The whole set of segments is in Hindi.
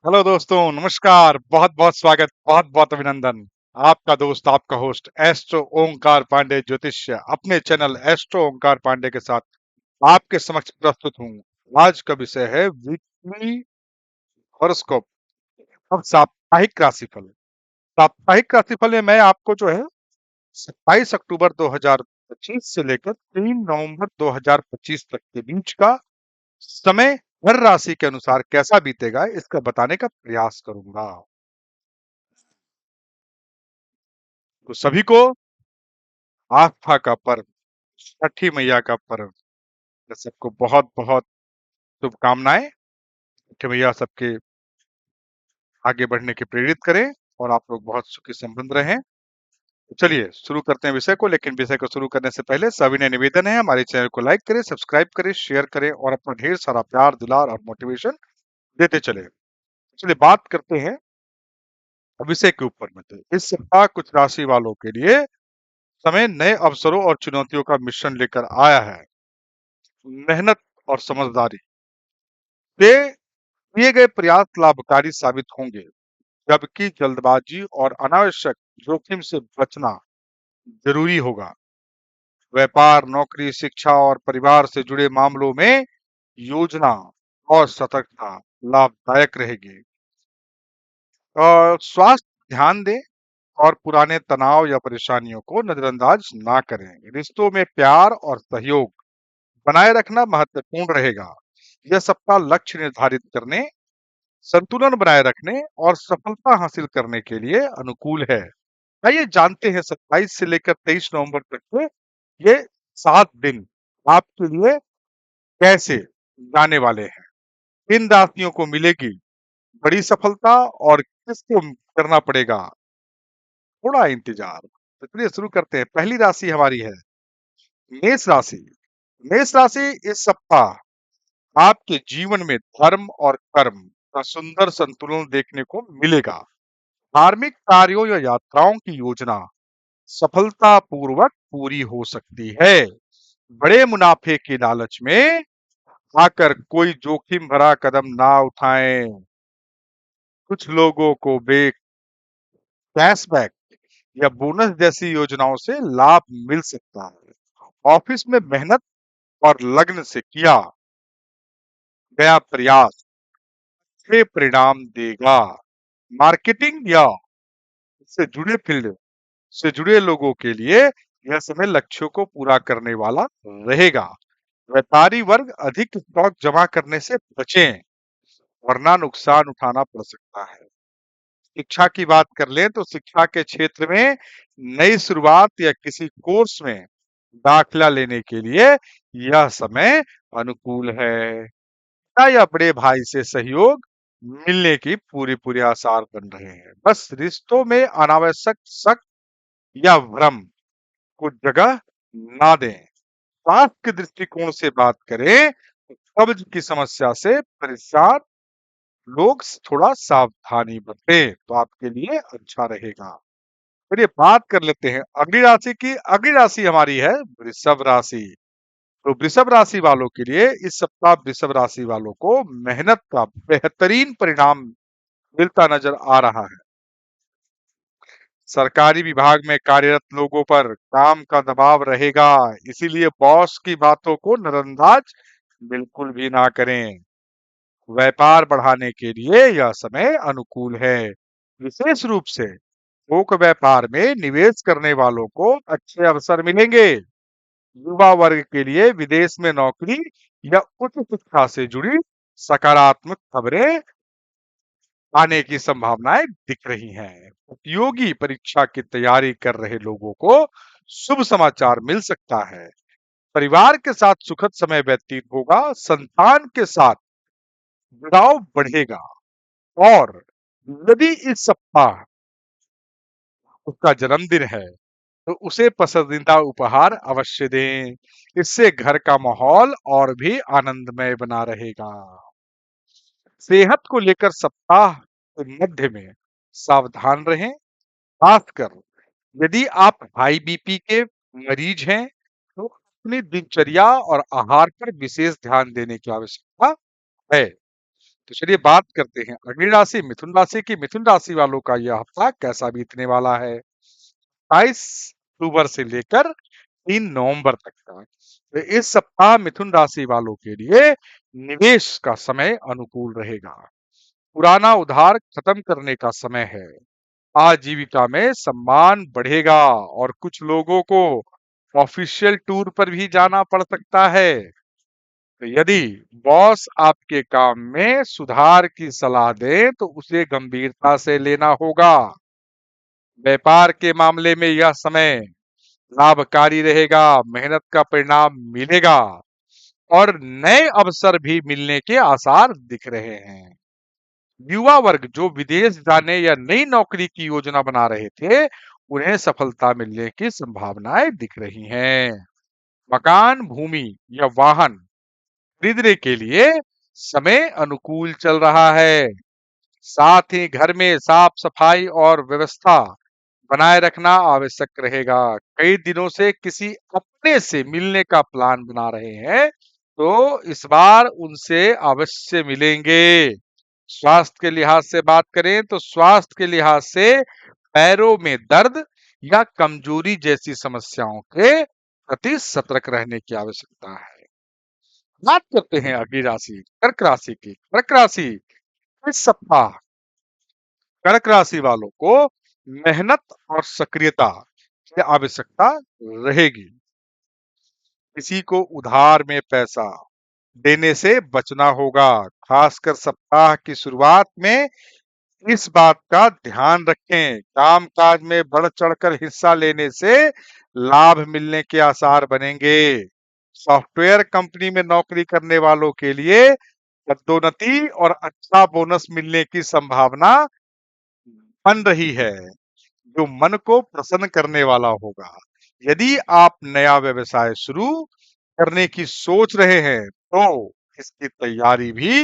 हेलो दोस्तों, नमस्कार। बहुत-बहुत स्वागत, बहुत-बहुत अभिनंदन। आपका दोस्त, आपका होस्ट एस्ट्रो ओंकार पांडे ज्योतिष्य अपने चैनल एस्ट्रो ओंकार पांडे के साथ आपके समक्ष प्रस्तुत हूँ। आज का विषय है वीकली हॉरोस्कोप। अब साप्ताहिक राशिफल। साप्ताहिक राशिफल में मैं आपको जो है 27 अक्टूबर 2025 से लेकर 3 नवंबर 2025 तक के बीच का समय हर राशि के अनुसार कैसा बीतेगा इसका बताने का प्रयास करूंगा। तो सभी को आस्था का पर्व छठी मैया का पर्व तो सबको बहुत बहुत शुभकामनाएं। छठी मैया सबके आगे बढ़ने के प्रेरित करें और आप लोग बहुत सुखी संबंध रहें। तो चलिए शुरू करते हैं विषय को। लेकिन विषय को शुरू करने से पहले सविनय निवेदन है, हमारे चैनल को लाइक करें, सब्सक्राइब करें, शेयर करें और अपना ढेर सारा प्यार दुलार और मोटिवेशन देते चले। चलिए बात करते हैं विषय के ऊपर में। तो इस सप्ताह कुछ राशि वालों के लिए समय नए अवसरों और चुनौतियों का मिश्रण लेकर आया है। मेहनत और समझदारी से किए गए प्रयास लाभकारी साबित होंगे, जबकि जल्दबाजी और अनावश्यक जोखिम से बचना जरूरी होगा। व्यापार, नौकरी, शिक्षा और परिवार से जुड़े मामलों में योजना और सतर्कता लाभदायक रहेगी। और स्वास्थ्य ध्यान दें और पुराने तनाव या परेशानियों को नजरअंदाज ना करें। रिश्तों में प्यार और सहयोग बनाए रखना महत्वपूर्ण रहेगा। यह सप्ताह लक्ष्य निर्धारित करने, संतुलन बनाए रखने और सफलता हासिल करने के लिए अनुकूल है। आइए जानते हैं 27 से लेकर 23 नवंबर तक के ये 7 दिन आपके लिए कैसे जाने वाले हैं। किन राशियों को मिलेगी बड़ी सफलता और किसको करना पड़ेगा थोड़ा इंतजार। तो चलिए शुरू करते हैं। पहली राशि हमारी है मेष राशि। मेष राशि इस सप्ताह आपके जीवन में धर्म और कर्म का सुंदर संतुलन देखने को मिलेगा। धार्मिक कार्यों या यात्राओं की योजना सफलतापूर्वक पूरी हो सकती है। बड़े मुनाफे के लालच में आकर कोई जोखिम भरा कदम ना उठाएं। कुछ लोगों को कैशबैक या बोनस जैसी योजनाओं से लाभ मिल सकता है। ऑफिस में मेहनत और लगन से किया गया प्रयास अच्छे परिणाम देगा। मार्केटिंग या इससे जुड़े फील्ड से जुड़े लोगों के लिए यह समय लक्ष्यों को पूरा करने वाला रहेगा। व्यापारी वर्ग अधिक स्टॉक जमा करने से बचें, वरना नुकसान उठाना पड़ सकता है। शिक्षा की बात कर लें तो शिक्षा के क्षेत्र में नई शुरुआत या किसी कोर्स में दाखिला लेने के लिए यह समय अनुकूल है। या बड़े भाई से सहयोग मिलने की पूरी पूरी आसार बन रहे हैं। बस रिश्तों में अनावश्यक शक या भ्रम को जगह ना दें। स्वास्थ्य के दृष्टिकोण से बात करें तो कब्ज की समस्या से परेशान लोग थोड़ा सावधानी बरतें तो आपके लिए अच्छा रहेगा। चलिए बात कर लेते हैं अगली राशि की। अगली राशि हमारी है वृषभ राशि। तो वृषभ राशि वालों के लिए इस सप्ताह वृषभ राशि वालों को मेहनत का बेहतरीन परिणाम मिलता नजर आ रहा है। सरकारी विभाग में कार्यरत लोगों पर काम का दबाव रहेगा, इसीलिए बॉस की बातों को नजरअंदाज बिल्कुल भी ना करें। व्यापार बढ़ाने के लिए यह समय अनुकूल है। विशेष रूप से थोक व्यापार में निवेश करने वालों को अच्छे अवसर मिलेंगे। युवा वर्ग के लिए विदेश में नौकरी या उच्च शिक्षा से जुड़ी सकारात्मक खबरें आने की संभावनाएं दिख रही हैं। प्रतियोगी परीक्षा की तैयारी कर रहे लोगों को शुभ समाचार मिल सकता है। परिवार के साथ सुखद समय व्यतीत होगा। संतान के साथ जुड़ाव बढ़ेगा और यदि इस सप्ताह उसका जन्मदिन है तो उसे पसंदीदा उपहार अवश्य दें। इससे घर का माहौल और भी आनंदमय बना रहेगा। सेहत को लेकर सप्ताह के मध्य में सावधान रहें। खासकर यदि आप हाई बीपी के मरीज हैं तो अपनी दिनचर्या और आहार पर विशेष ध्यान देने की आवश्यकता है। तो चलिए बात करते हैं अगली राशि मिथुन राशि की। मिथुन राशि वालों का यह हफ्ता कैसा बीतने वाला है 22 अक्टूबर से लेकर 3 नवंबर तक का। तो इस सप्ताह मिथुन राशि वालों के लिए निवेश का समय अनुकूल रहेगा। पुराना उधार खत्म करने का समय है। आजीविका में सम्मान बढ़ेगा और कुछ लोगों को ऑफिशियल टूर पर भी जाना पड़ सकता है। तो यदि बॉस आपके काम में सुधार की सलाह दे तो उसे गंभीरता से लेना होगा। व्यापार के मामले में यह समय लाभकारी रहेगा, मेहनत का परिणाम मिलेगा और नए अवसर भी मिलने के आसार दिख रहे हैं। युवा वर्ग जो विदेश जाने या नई नौकरी की योजना बना रहे थे, उन्हें सफलता मिलने की संभावनाएं दिख रही हैं। मकान, भूमि या वाहन खरीदने के लिए समय अनुकूल चल रहा है। साथ ही घर में साफ सफाई और व्यवस्था बनाए रखना आवश्यक रहेगा। कई दिनों से किसी अपने से मिलने का प्लान बना रहे हैं, तो इस बार उनसे अवश्य मिलेंगे। स्वास्थ्य के लिहाज से बात करें तो स्वास्थ्य के लिहाज से पैरों में दर्द या कमजोरी जैसी समस्याओं के प्रति सतर्क रहने की आवश्यकता है। बात करते हैं अगली राशि कर्क राशि की। कर्क राशि इस सप्ताह कर्क राशि वालों को मेहनत और सक्रियता की आवश्यकता रहेगी। किसी को उधार में पैसा देने से बचना होगा। खासकर सप्ताह की शुरुआत में इस बात का ध्यान रखें। कामकाज में बढ़ चढ़कर हिस्सा लेने से लाभ मिलने के आसार बनेंगे। सॉफ्टवेयर कंपनी में नौकरी करने वालों के लिए पदोन्नति और अच्छा बोनस मिलने की संभावना बन रही है, जो मन को प्रसन्न करने वाला होगा। यदि आप नया व्यवसाय शुरू करने की सोच रहे हैं, तो इसकी तैयारी भी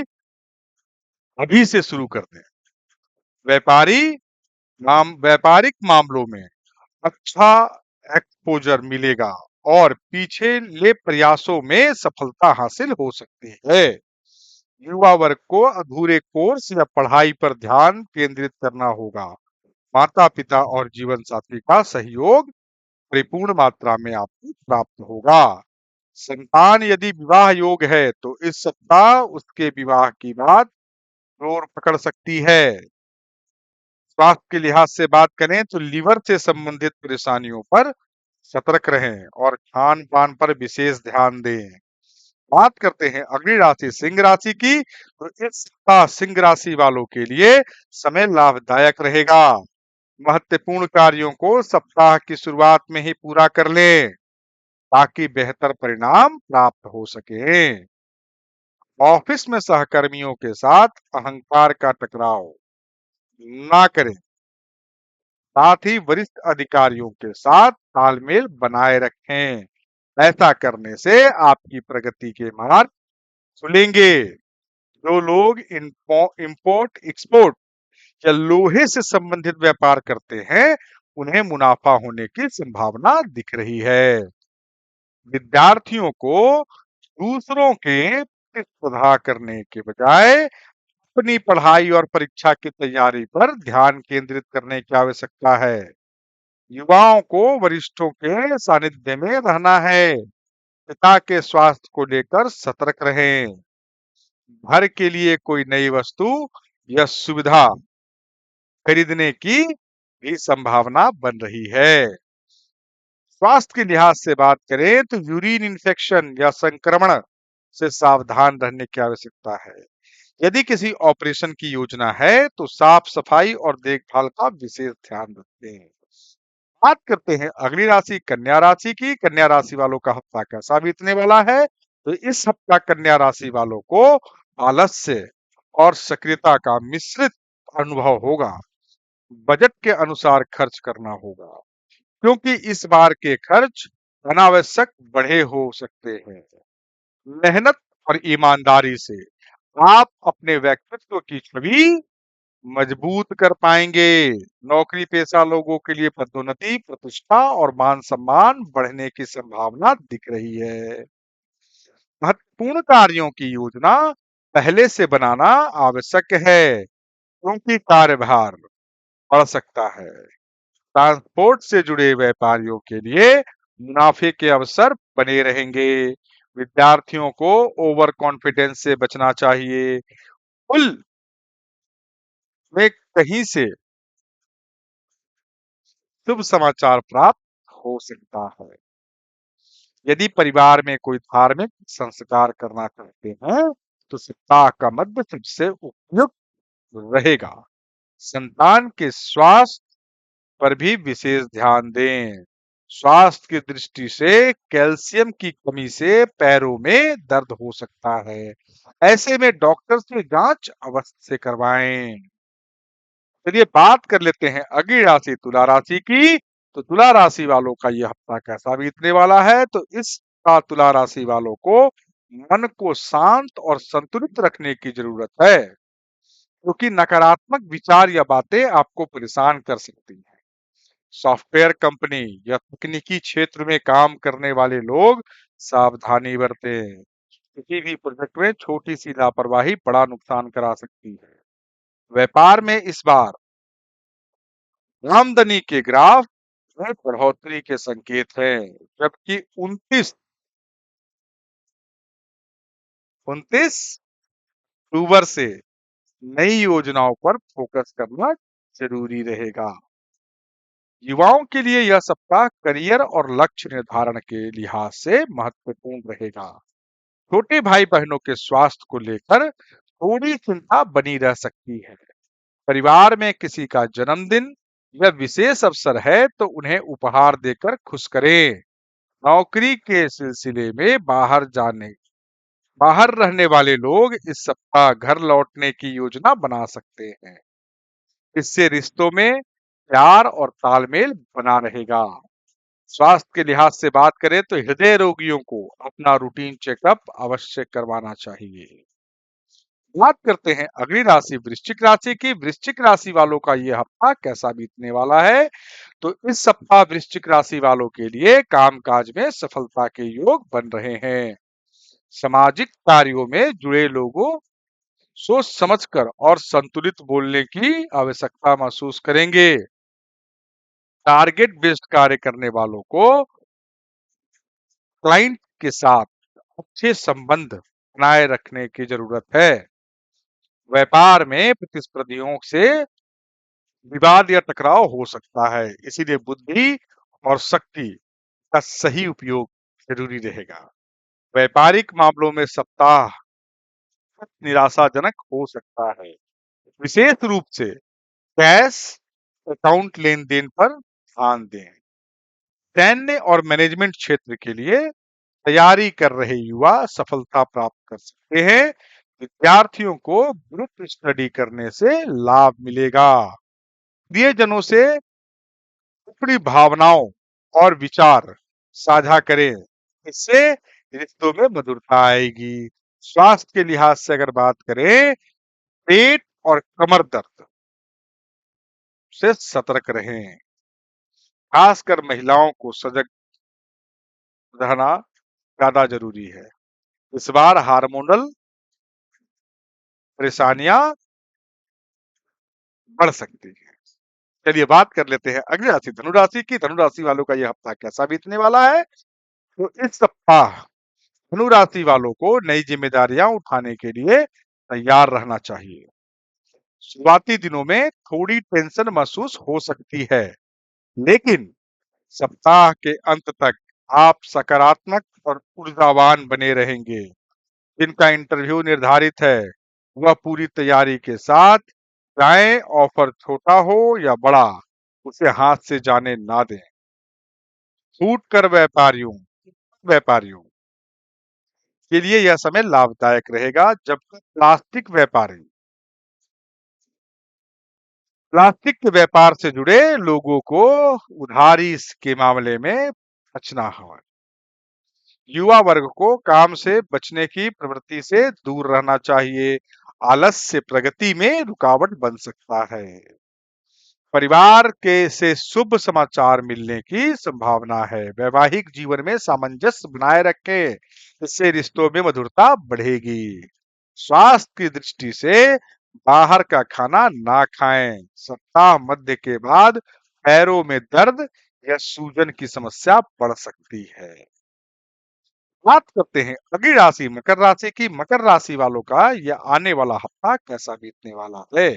अभी से शुरू कर दें। व्यापारी व्यापारिक मामलों में अच्छा एक्सपोजर मिलेगा और पिछले प्रयासों में सफलता हासिल हो सकती है। युवा वर्ग को अधूरे कोर्स या पढ़ाई पर ध्यान केंद्रित करना होगा। माता पिता और जीवन साथी का सहयोग परिपूर्ण मात्रा में आपको प्राप्त होगा। संतान यदि विवाह योग है तो इस सप्ताह उसके विवाह की बात जोर पकड़ सकती है। स्वास्थ्य के लिहाज से बात करें तो लीवर से संबंधित परेशानियों पर सतर्क रहें और खान पान पर विशेष ध्यान दें। बात करते हैं अगली राशि सिंह राशि की। तो इस सप्ताह सिंह राशि वालों के लिए समय लाभदायक रहेगा। महत्वपूर्ण कार्यों को सप्ताह की शुरुआत में ही पूरा कर लें ताकि बेहतर परिणाम प्राप्त हो सके। ऑफिस में सहकर्मियों के साथ अहंकार का टकराव ना करें। साथ ही वरिष्ठ अधिकारियों के साथ तालमेल बनाए रखें। ऐसा करने से आपकी प्रगति के मार्ग खुलेंगे। जो लोग इंपोर्ट एक्सपोर्ट या लोहे से संबंधित व्यापार करते हैं, उन्हें मुनाफा होने की संभावना दिख रही है। विद्यार्थियों को दूसरों के प्रतिस्पर्धा करने के बजाय अपनी पढ़ाई और परीक्षा की तैयारी पर ध्यान केंद्रित करने की आवश्यकता है। युवाओं को वरिष्ठों के सानिध्य में रहना है। पिता के स्वास्थ्य को लेकर सतर्क रहें। घर के लिए कोई नई वस्तु या सुविधा खरीदने की भी संभावना बन रही है। स्वास्थ्य के लिहाज से बात करें तो यूरिन इन्फेक्शन या संक्रमण से सावधान रहने की आवश्यकता है। यदि किसी ऑपरेशन की योजना है तो साफ सफाई और देखभाल का विशेष ध्यान रखें। बात करते हैं अगली राशि कन्या राशि की। कन्या राशि वालों का हफ्ता कैसा बीतने वाला है? तो इस हफ्ता कन्या राशि वालों को आलस्य और सक्रियता का मिश्रित अनुभव होगा। बजट के अनुसार खर्च करना होगा, क्योंकि इस बार के खर्च अनावश्यक बढ़े हो सकते हैं। मेहनत और ईमानदारी से आप अपने व्यक्तित्व की छवि मजबूत कर पाएंगे। नौकरी पेशा लोगों के लिए पदोन्नति, प्रतिष्ठा और मान सम्मान बढ़ने की संभावना दिख रही है। महत्वपूर्ण कार्यों की योजना पहले से बनाना आवश्यक है, क्योंकि कार्यभार बढ़ सकता है। ट्रांसपोर्ट से जुड़े व्यापारियों के लिए मुनाफे के अवसर बने रहेंगे। विद्यार्थियों को ओवर कॉन्फिडेंस से बचना चाहिए। कुल में कहीं से शुभ समाचार प्राप्त हो सकता है। यदि परिवार में कोई धार्मिक संस्कार करना चाहते हैं तो सप्ताह का मध्य सबसे उपयुक्त रहेगा। संतान के स्वास्थ्य पर भी विशेष ध्यान दें। स्वास्थ्य की दृष्टि से कैल्शियम की कमी से पैरों में दर्द हो सकता है। ऐसे में डॉक्टर से जांच अवश्य से करवाएं। चलिए बात कर लेते हैं अगली राशि तुला राशि की। तो तुला राशि वालों का यह हफ्ता कैसा बीतने वाला है? तो इसका तुला राशि वालों को मन को शांत और संतुलित रखने की जरूरत है, क्योंकि नकारात्मक विचार या बातें आपको परेशान कर सकती हैं। सॉफ्टवेयर कंपनी या तकनीकी क्षेत्र में काम करने वाले लोग सावधानी बरतें। किसी भी प्रोजेक्ट में छोटी सी लापरवाही बड़ा नुकसान करा सकती है। व्यापार में इस बार आमदनी के ग्राफ में बढ़ोतरी के संकेत हैं, जबकि 29 अक्टूबर से नई योजनाओं पर फोकस करना जरूरी रहेगा। युवाओं के लिए यह सप्ताह करियर और लक्ष्य निर्धारण के लिहाज से महत्वपूर्ण रहेगा। छोटे भाई बहनों के स्वास्थ्य को लेकर थोड़ी चिंता बनी रह सकती है। परिवार में किसी का जन्मदिन या विशेष अवसर है तो उन्हें उपहार देकर खुश करें। नौकरी के सिलसिले में बाहर रहने वाले लोग इस सप्ताह घर लौटने की योजना बना सकते हैं। इससे रिश्तों में प्यार और तालमेल बना रहेगा। स्वास्थ्य के लिहाज से बात करें तो हृदय रोगियों को अपना रूटीन चेकअप अवश्य करवाना चाहिए। बात करते हैं अगली राशि वृश्चिक राशि की। वृश्चिक राशि वालों का यह हफ्ता कैसा बीतने वाला है? तो इस सप्ताह वृश्चिक राशि वालों के लिए कामकाज में सफलता के योग बन रहे हैं। सामाजिक कार्यों में जुड़े लोगों सोच समझकर और संतुलित बोलने की आवश्यकता महसूस करेंगे। टारगेट बेस्ड कार्य करने वालों को क्लाइंट के साथ अच्छे संबंध बनाए रखने की जरूरत है। व्यापार में प्रतिस्पर्धियों से विवाद या टकराव हो सकता है, इसीलिए बुद्धि और शक्ति का सही उपयोग जरूरी रहेगा। व्यापारिक मामलों में सप्ताह निराशाजनक हो सकता है, विशेष रूप से कैश अकाउंट लेन देन पर ध्यान दें। सैन्य और मैनेजमेंट क्षेत्र के लिए तैयारी कर रहे युवा सफलता प्राप्त कर सकते हैं। विद्यार्थियों को ग्रुप स्टडी करने से लाभ मिलेगा। प्रियजनों से अपनी भावनाओं और विचार साझा करें, इससे रिश्तों में मधुरता आएगी। स्वास्थ्य के लिहाज से अगर बात करें, पेट और कमर दर्द से सतर्क रहें। खासकर महिलाओं को सजग रहना ज्यादा जरूरी है। इस बार हार्मोनल परेशानियां बढ़ सकती हैं। चलिए बात कर लेते हैं अगली राशि धनुराशि की। धनुराशि वालों का यह हफ्ता कैसा बीतने वाला है? तो इस सप्ताह धनु राशि वालों को नई जिम्मेदारियां उठाने के लिए तैयार रहना चाहिए। शुरुआती दिनों में थोड़ी टेंशन महसूस हो सकती है, लेकिन सप्ताह के अंत तक आप सकारात्मक और ऊर्जावान बने रहेंगे। जिनका इंटरव्यू निर्धारित है वह पूरी तैयारी के साथ जाएं। ऑफर छोटा हो या बड़ा, उसे हाथ से जाने ना दें। छूट कर व्यापारियों के लिए यह समय लाभदायक रहेगा, जबकि प्लास्टिक के व्यापार से जुड़े लोगों को उधारी के मामले में बचना है। युवा वर्ग को काम से बचने की प्रवृत्ति से दूर रहना चाहिए। आलस्य प्रगति में रुकावट बन सकता है। परिवार के से शुभ समाचार मिलने की संभावना है। वैवाहिक जीवन में सामंजस्य बनाए रखें, इससे रिश्तों में मधुरता बढ़ेगी। स्वास्थ्य की दृष्टि से बाहर का खाना ना खाएं। सप्ताह मध्य के बाद पैरों में दर्द या सूजन की समस्या बढ़ सकती है। बात करते हैं अगली राशि मकर राशि की। मकर राशि वालों का यह आने वाला हफ्ता कैसा बीतने वाला है।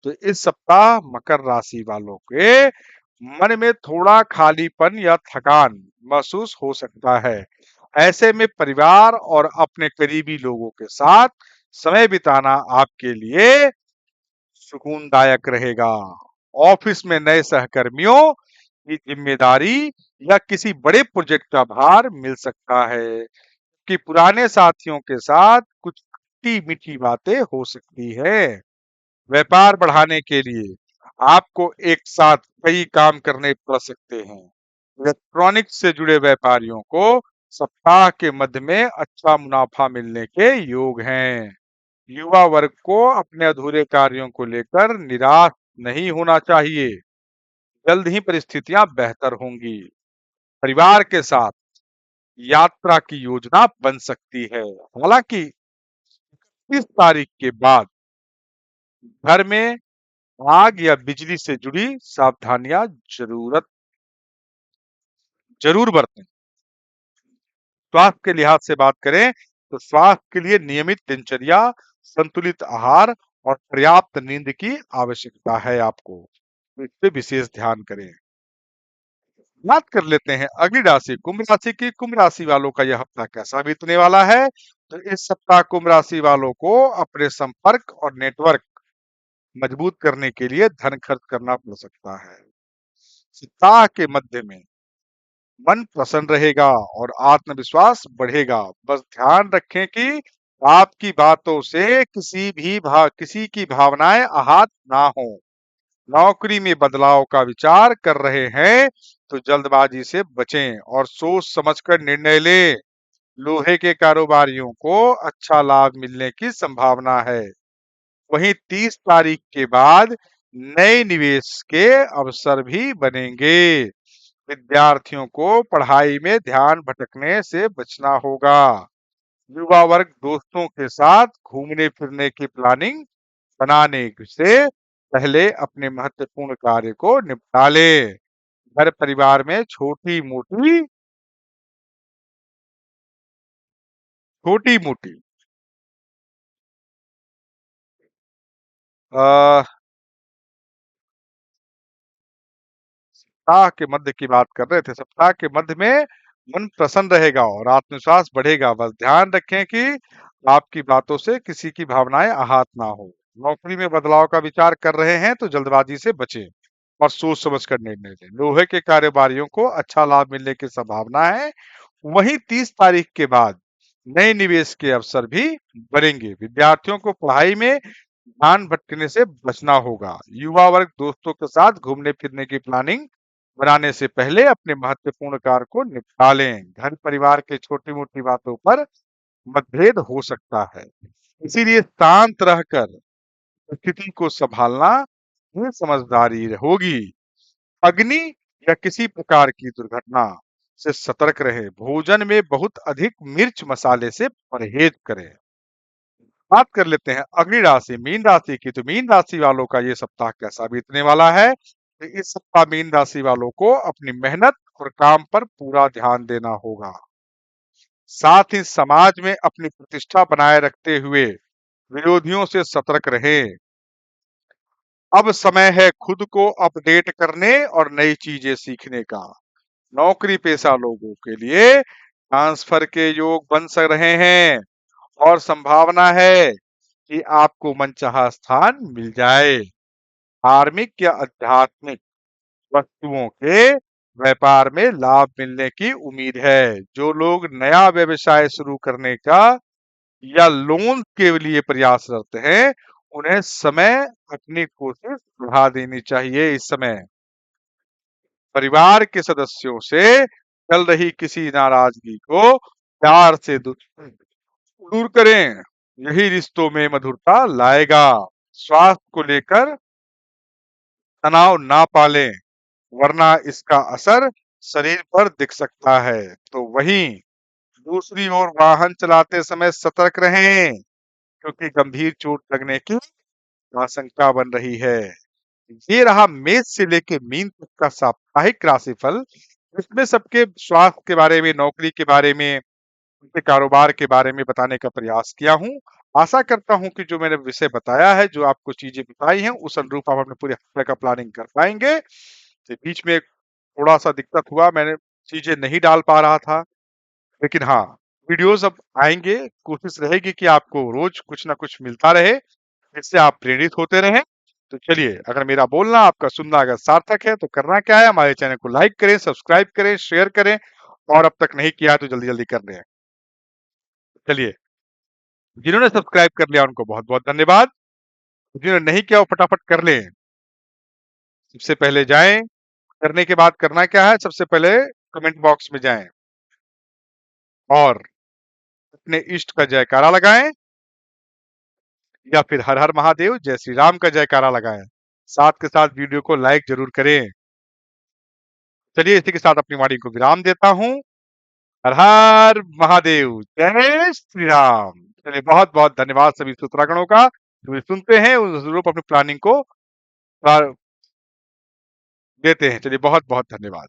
तो इस सप्ताह मकर राशि वालों के मन में थोड़ा खालीपन या थकान महसूस हो सकता है। ऐसे में परिवार और अपने करीबी लोगों के साथ समय बिताना आपके लिए सुकूनदायक रहेगा। ऑफिस में नए सहकर्मियों की जिम्मेदारी या किसी बड़े प्रोजेक्ट का भार मिल सकता है कि पुराने साथियों के साथ कुछ खट्टी मीठी बातें हो सकती है। व्यापार बढ़ाने के लिए आपको एक साथ कई काम करने पड़ सकते हैं। इलेक्ट्रॉनिक्स से जुड़े व्यापारियों को सप्ताह के मध्य में अच्छा मुनाफा मिलने के योग हैं। युवा वर्ग को अपने अधूरे कार्यों को लेकर निराश नहीं होना चाहिए। जल्द ही परिस्थितियां बेहतर होंगी। परिवार के साथ यात्रा की योजना बन सकती है। हालांकि 30 तारीख के बाद घर में आग या बिजली से जुड़ी सावधानियां जरूर बरतें। स्वास्थ्य के लिहाज से बात करें तो स्वास्थ्य के लिए नियमित दिनचर्या, संतुलित आहार और पर्याप्त नींद की आवश्यकता है आपको। तो इस पे विशेष ध्यान करें। बात कर लेते हैं अगली राशि कुंभ राशि की। कुंभ राशि वालों का यह हफ्ता कैसा बीतने वाला है। तो इस सप्ताह कुंभ राशि वालों को अपने संपर्क और नेटवर्क मजबूत करने के लिए धन खर्च करना पड़ सकता है। सप्ताह के मध्य में मन प्रसन्न रहेगा और आत्मविश्वास बढ़ेगा। बस ध्यान रखें कि आपकी बातों से किसी की भावनाएं आहत ना हो। नौकरी में बदलाव का विचार कर रहे हैं तो जल्दबाजी से बचें और सोच समझकर निर्णय लें। लोहे के कारोबारियों को अच्छा लाभ मिलने की संभावना है। वहीं 30 तारीख के बाद नए निवेश के अवसर भी बनेंगे। विद्यार्थियों को पढ़ाई में ध्यान भटकने से बचना होगा। युवा वर्ग दोस्तों के साथ घूमने फिरने की प्लानिंग बनाने से पहले अपने महत्वपूर्ण कार्य को निपटा ले। घर परिवार में छोटी मोटी सप्ताह के मध्य की बात कर रहे थे। सप्ताह के मध्य में मन प्रसन्न रहेगा और आत्मविश्वास बढ़ेगा। बस ध्यान रखें कि आपकी बातों से किसी की भावनाएं आहत ना हो। नौकरी में बदलाव का विचार कर रहे हैं तो जल्दबाजी से बचें और सोच समझ कर निर्णय लें। लोहे के कारोबारियों को अच्छा लाभ मिलने की संभावना है। वहीं 30 तारीख के बाद नए निवेश के अवसर भी बढ़ेंगे। विद्यार्थियों को पढ़ाई में ध्यान भटकने से बचना होगा। युवा वर्ग दोस्तों के साथ घूमने फिरने की प्लानिंग बनाने से पहले अपने महत्वपूर्ण कार्य को निपटा लें। घर परिवार के छोटी मोटी बातों पर मतभेद हो सकता है, इसीलिए शांत रहकर स्थिति को संभालना ही समझदारी होगी। अग्नि या किसी प्रकार की दुर्घटना से सतर्क रहे। भोजन में बहुत अधिक मिर्च मसाले से परहेज करें। बात कर लेते हैं अगली राशि मीन राशि की। तो मीन राशि वालों का ये सप्ताह कैसा बीतने वाला है। तो इस सप्ताह मीन राशि वालों को अपनी मेहनत और काम पर पूरा ध्यान देना होगा। साथ ही समाज में अपनी प्रतिष्ठा बनाए रखते हुए विरोधियों से सतर्क रहें। अब समय है खुद को अपडेट करने और नई चीजें सीखने का। नौकरी पेशा लोगों के लिए ट्रांसफर के योग बन सक रहे हैं और संभावना है कि आपको मनचाहा स्थान मिल जाए। धार्मिक या आध्यात्मिक वस्तुओं के व्यापार में लाभ मिलने की उम्मीद है। जो लोग नया व्यवसाय शुरू करने का या लोन के लिए प्रयासरत हैं, उन्हें समय अपनी कोशिश बढ़ा देनी चाहिए। इस समय परिवार के सदस्यों से चल रही किसी नाराजगी को प्यार से दूर करें। यही रिश्तों में मधुरता लाएगा। स्वास्थ्य को लेकर तनाव ना पालें, वरना इसका असर शरीर पर दिख सकता है। तो वहीं दूसरी ओर वाहन चलाते समय सतर्क रहें। क्योंकि गंभीर चोट लगने की आशंका बन रही है। ये रहा मेष से लेके मीन तक का साप्ताहिक राशिफल। इसमें सबके स्वास्थ्य के बारे में, नौकरी के बारे में, उनके कारोबार के बारे में बताने का प्रयास किया हूँ। आशा करता हूँ कि जो मैंने विषय बताया है, जो आपको चीजें बताई हैं, उस अनुरूप आप अपने पूरे हफ्ते का प्लानिंग कर पाएंगे। तो बीच में थोड़ा सा दिक्कत हुआ, मैंने चीजें नहीं डाल पा रहा था, लेकिन हाँ, वीडियोस अब आएंगे। कोशिश रहेगी कि आपको रोज कुछ ना कुछ मिलता रहे, इससे आप प्रेरित होते रहें। तो चलिए, अगर मेरा बोलना, आपका सुनना अगर सार्थक है तो करना क्या है, हमारे चैनल को लाइक करें, सब्सक्राइब करें, शेयर करें, और अब तक नहीं किया है तो जल्दी जल्दी कर लें। चलिए, जिन्होंने सब्सक्राइब कर लिया उनको बहुत बहुत धन्यवाद। जिन्होंने नहीं किया वो फटाफट कर लें। सबसे पहले जाएं, करने के बाद करना क्या है, सबसे पहले कमेंट बॉक्स में जाएं और अपने इष्ट का जयकारा लगाएं, या फिर हर हर महादेव, जय श्री राम का जयकारा लगाएं। साथ के साथ वीडियो को लाइक जरूर करें। चलिए, इसी के साथ अपनी वाणी को विराम देता हूँ। हर हर महादेव, जय श्री राम। चलिए, बहुत बहुत धन्यवाद सभी श्रोतागणों का जो सुनते हैं, उस रूप अपनी प्लानिंग को देते हैं। चलिए, बहुत बहुत धन्यवाद।